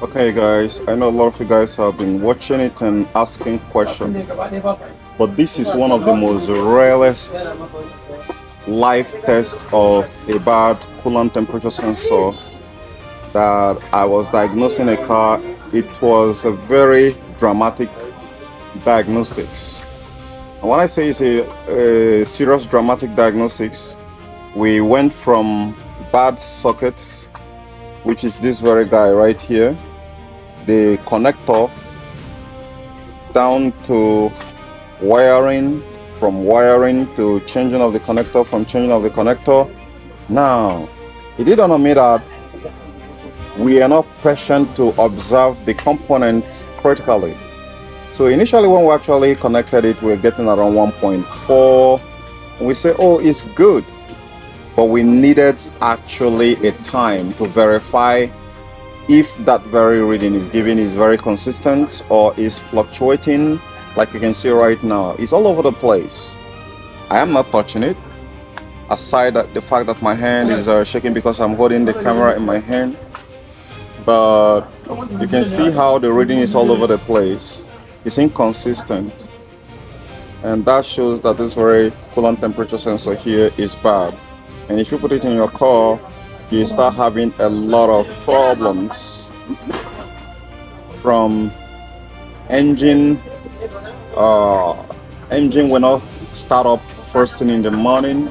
Okay guys, I know a lot of you guys have been watching it and asking questions, but this is one of the most rarest live tests of a bad coolant temperature sensor that I was diagnosing a car. It was a very dramatic diagnostics. And when I say it's a serious dramatic diagnostics, we went from bad sockets, which is this very guy right here, the connector, down to wiring, from wiring to changing of the connector, from changing of the connector. Now, it did not mean that we are not patient to observe the components critically. So initially when we actually connected it, we were getting around 1.4. We say, oh, it's good. But we needed actually a time to verify if that very reading is given is very consistent or is fluctuating. Like you can see right now, it's all over the place. I am not touching it, aside the fact that my hand is shaking because I'm holding the camera in my hand. But you can see how the reading is all over the place. It's inconsistent, and that shows that this very coolant temperature sensor here is bad. And if you put it in your car, you start having a lot of problems, from engine will not start up first thing in the morning.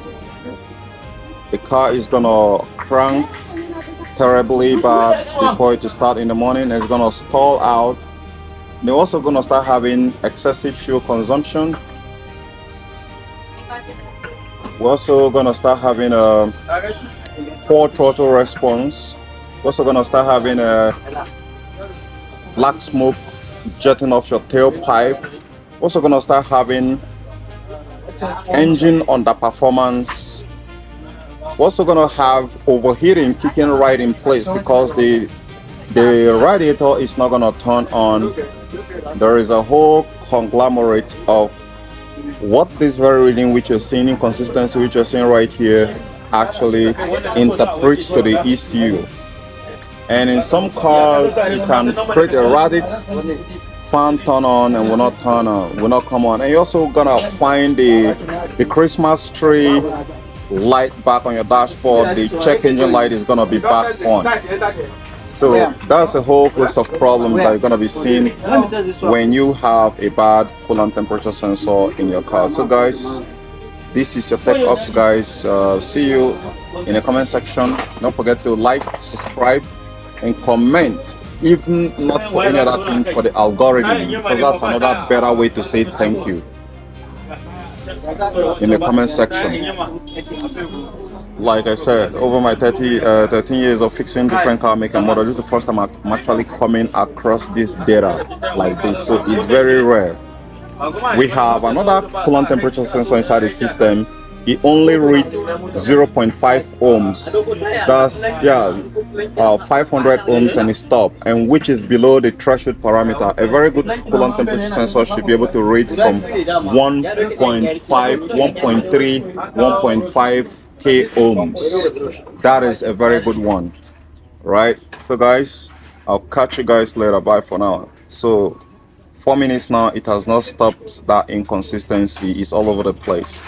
The car is gonna crank terribly bad before it to start in the morning. It's gonna stall out. They're also gonna start having excessive fuel consumption. We're also gonna start having a poor throttle response. We're also gonna start having a black smoke jetting off your tailpipe. We're also gonna start having engine underperformance. We're also gonna have overheating kicking right in place because the radiator is not gonna turn on. There is a whole conglomerate of what this very reading which you're seeing, inconsistency which you're seeing right here, actually interprets to the ECU. And in some cars you can create a erratic fan turn on and will not turn on, will not come on. And you're also gonna find the Christmas tree light back on your dashboard. The check engine light is gonna be back on. So that's a whole host of problems that you're gonna be seeing when you have a bad coolant temperature sensor in your car. So guys, this is your Tech Ops guys. See you in the comment section. Don't forget to like, subscribe, and comment. Even not for any other thing, for the algorithm, because that's another better way to say thank you. In the comment section. Like I said, over my 13 years of fixing different car make and model, this is the first time I'm actually coming across this data like this. So it's very rare. We have another coolant temperature sensor inside the system. It only reads 0.5 ohms. That's 500 ohms and it stopped, and which is below the threshold parameter. A very good coolant temperature sensor should be able to read from 1.5, 1.3, 1.5 k ohms. That is a very good one, right? So guys, I'll catch you guys later. Bye for now. So 4 minutes now, it has not stopped that inconsistency. It's all over the place.